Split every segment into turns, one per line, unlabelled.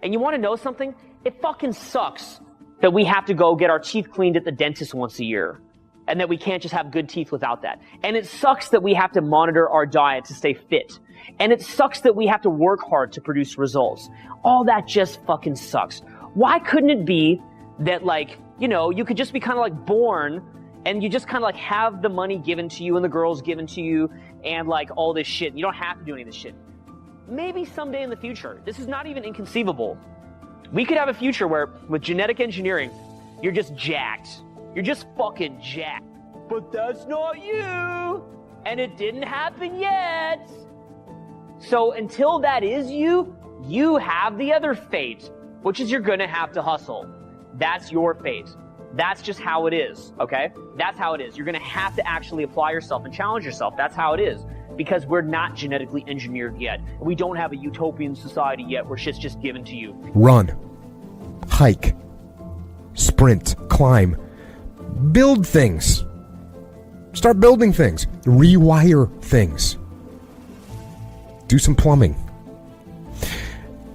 And you want to know something? It fucking sucks that we have to go get our teeth cleaned at the dentist once a year. And that we can't just have good teeth without that. And it sucks that we have to monitor our diet to stay fit. And it sucks that we have to work hard to produce results. All that just fucking sucks. Why couldn't it be that, like, you know, you could just be kind of like born and you just kind of like have the money given to you and the girls given to you and like all this shit. You don't have to do any of this shit. Maybe someday in the future, this is not even inconceivable. We could have a future where with genetic engineering, you're just jacked. You're just fucking jacked. But that's not you. And it didn't happen yet. So until that is you, you have the other fate, which is you're gonna have to hustle. That's your fate. That's just how it is, okay? That's how it is. You're gonna have to actually apply yourself and challenge yourself. That's how it is. Because we're not genetically engineered yet. We don't have a utopian society yet where shit's just given to you.
Run, hike, sprint, climb, build things. Start building things. Rewire things. Do some plumbing.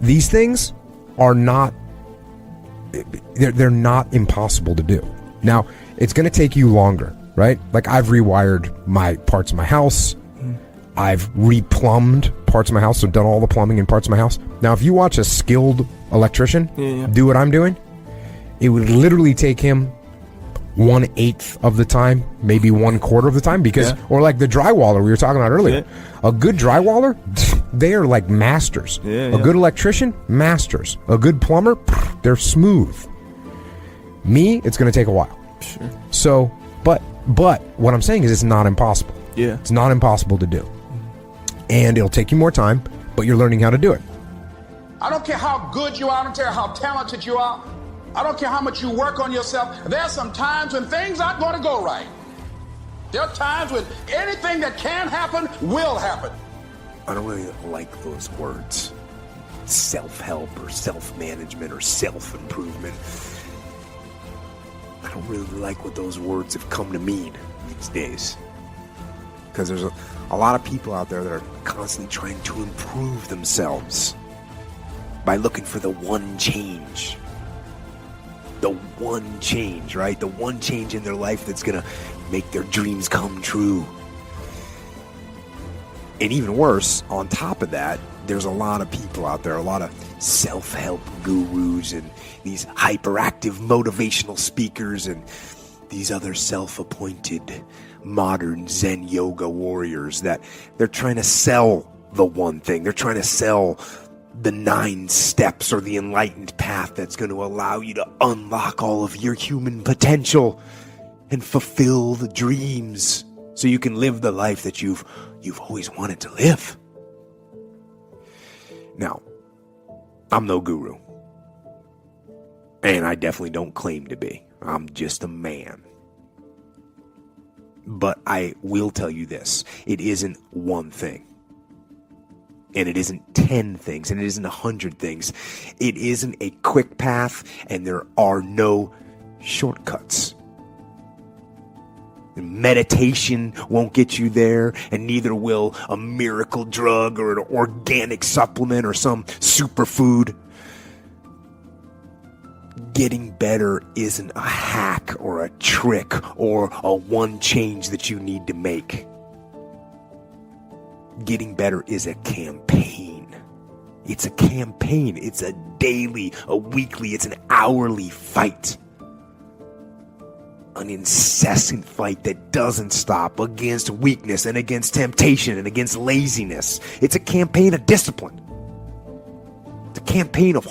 These things are not, they're not impossible to do. Now, it's going to take you longer, right? Like I've rewired my parts of my house. I've replumbed parts of my house, so done all the plumbing in parts of my house. Now, if you watch a skilled electrician do what I'm doing, it would literally take him 1/8 of the time, maybe 1/4 of the time, because, or like the drywaller we were talking about earlier. A good drywaller, they are like masters. A good electrician, masters. A good plumber, they're smooth. Me, it's going to take a while.
Sure.
So, but what I'm saying is it's not impossible.
Yeah.
It's not impossible to do. And it'll take you more time, but you're learning how to do it.
I don't care how good you are. I don't care how talented you are. I don't care how much you work on yourself. There are some times when things aren't going to go right. There are times when anything that can happen will happen.
I don't really like those words. Self-help or self-management or self-improvement. I don't really like what those words have come to mean these days. Because there's a lot of people out there that are constantly trying to improve themselves by looking for the one change. The one change, right? The one change in their life that's going to make their dreams come true. And even worse, on top of that, there's a lot of people out there, a lot of self-help gurus and these hyperactive motivational speakers and these other self-appointed modern Zen yoga warriors that they're trying to sell the one thing. They're trying to sell the 9 steps or the enlightened path that's going to allow you to unlock all of your human potential and fulfill the dreams so you can live the life that you've always wanted to live. Now, I'm no guru. And I definitely don't claim to be. I'm just a man. But I will tell you this. It isn't one thing. And it isn't 10 things. And it isn't 100 things. It isn't a quick path. And there are no shortcuts. Meditation won't get you there. And neither will a miracle drug or an organic supplement or some superfood. Getting better isn't a hack or a trick or a one change that you need to make. Getting better is a campaign. It's a campaign. It's a daily, a weekly, it's an hourly fight. An incessant fight that doesn't stop against weakness and against temptation and against laziness. It's a campaign of discipline. It's a campaign of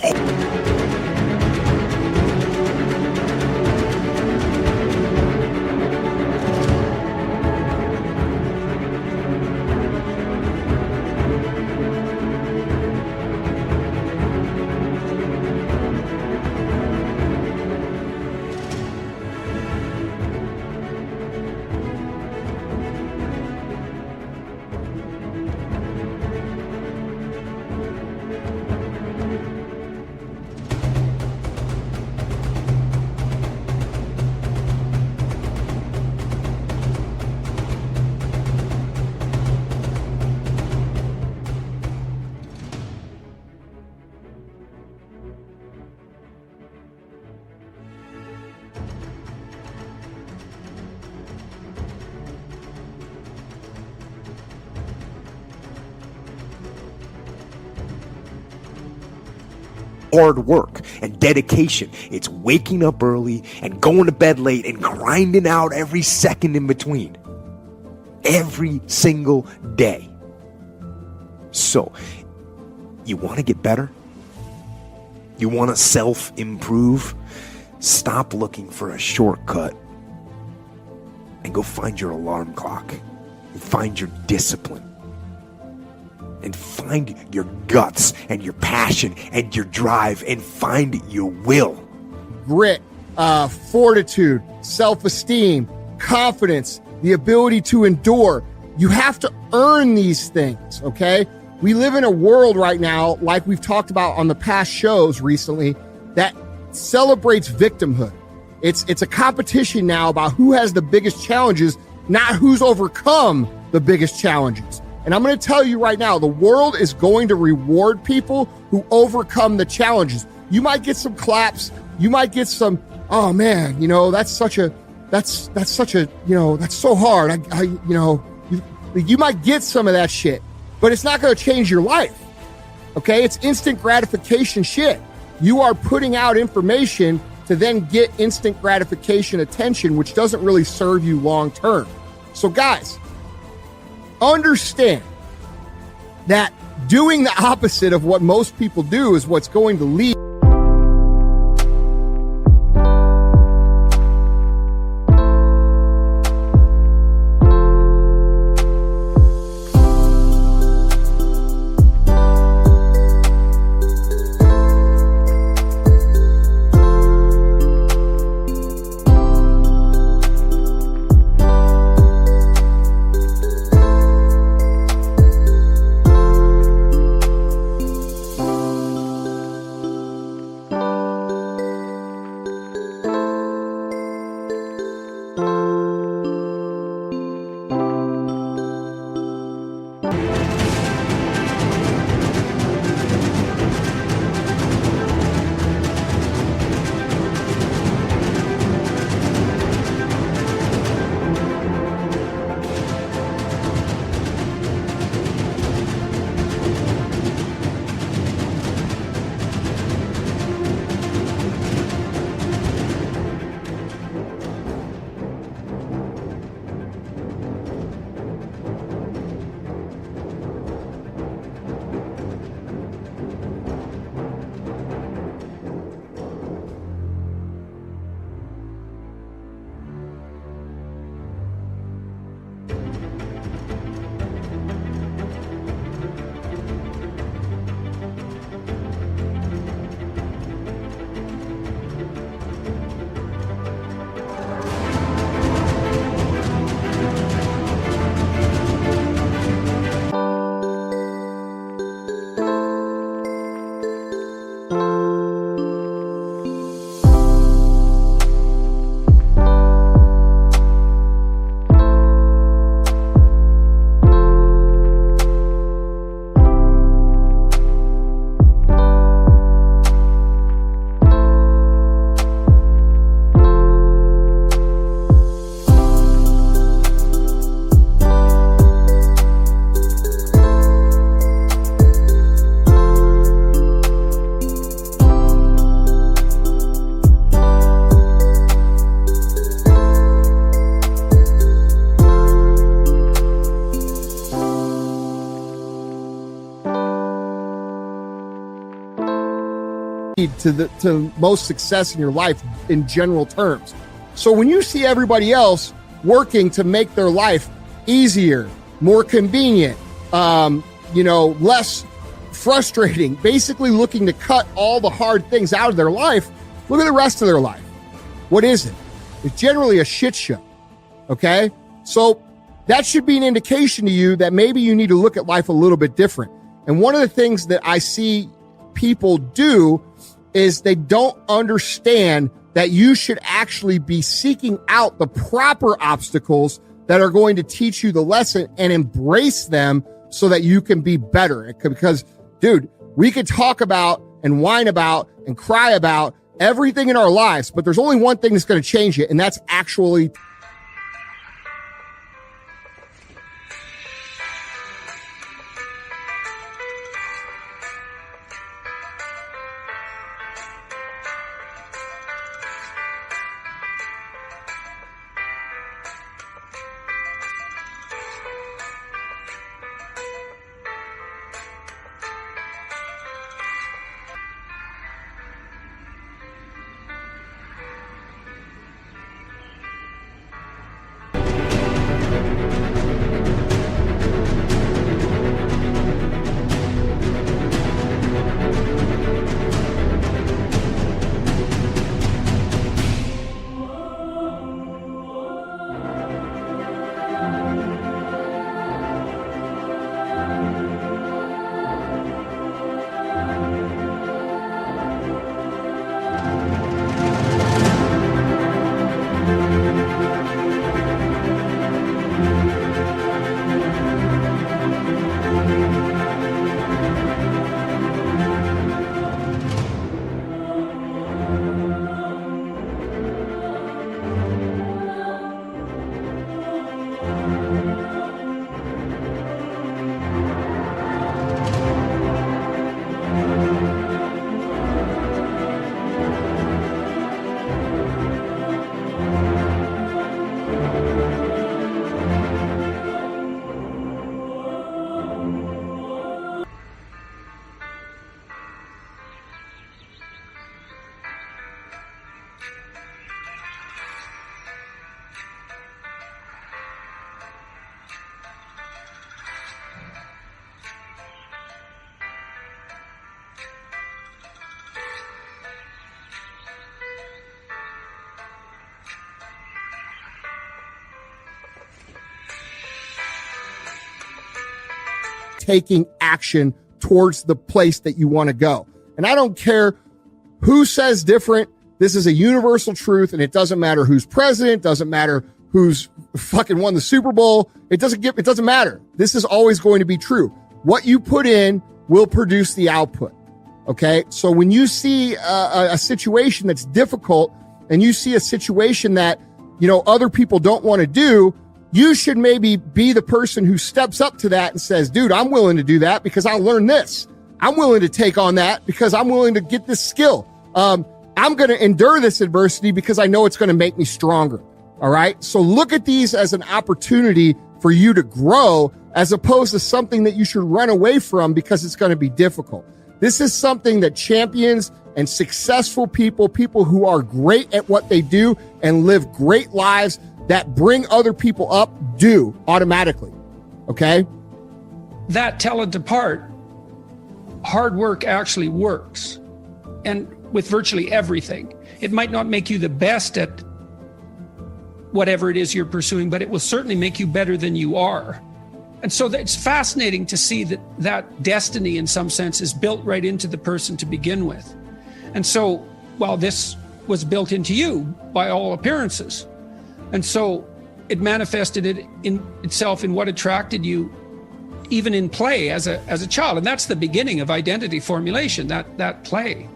hard work and dedication. It's waking up early and going to bed late and grinding out every second in between. Every single day. So, you want to get better? You want to self-improve? Stop looking for a shortcut and go find your alarm clock and find your discipline and find your guts and your passion and your drive and find your will.
Grit, fortitude, self-esteem, confidence, the ability to endure. You have to earn these things, okay? We live in a world right now, like we've talked about on the past shows recently, that celebrates victimhood. It's a competition now about who has the biggest challenges, not who's overcome the biggest challenges. And I'm going to tell you right now, the world is going to reward people who overcome the challenges. You might get some claps. You might get some, oh man, that's so hard. You might get some of that shit, but it's not going to change your life. Okay. It's instant gratification shit. You are putting out information to then get instant gratification attention, which doesn't really serve you long term. So guys, understand that doing the opposite of what most people do is what's going to lead. to most success in your life in general terms. So when you see everybody else working to make their life easier, more convenient, less frustrating, basically looking to cut all the hard things out of their life, look at the rest of their life. What is it? It's generally a shit show. Okay? So that should be an indication to you that maybe you need to look at life a little bit different. And one of the things that I see people do is they don't understand that you should actually be seeking out the proper obstacles that are going to teach you the lesson and embrace them so that you can be better. Because, dude, we could talk about and whine about and cry about everything in our lives, but there's only one thing that's going to change it, and that's actually taking action towards the place that you want to go. And I don't care who says different. This is a universal truth, and it doesn't matter who's president, doesn't matter who's fucking won the Super Bowl. It doesn't matter. This is always going to be true. What you put in will produce the output. Okay. So when you see a situation that's difficult and you see a situation that, other people don't want to do, you should maybe be the person who steps up to that and says, dude, I'm willing to do that because I'll learn this. I'm willing to take on that because I'm willing to get this skill. I'm going to endure this adversity because I know it's going to make me stronger. All right. So look at these as an opportunity for you to grow as opposed to something that you should run away from because it's going to be difficult. This is something that champions and successful people who are great at what they do and live great lives that bring other people up do automatically. Okay.
That talent apart, hard work actually works. And with virtually everything, it might not make you the best at whatever it is you're pursuing, but it will certainly make you better than you are. And so it's fascinating to see that destiny in some sense is built right into the person to begin with. And so, while this was built into you by all appearances. And so it manifested it in itself in what attracted you even in play as a child. And that's the beginning of identity formulation, that play.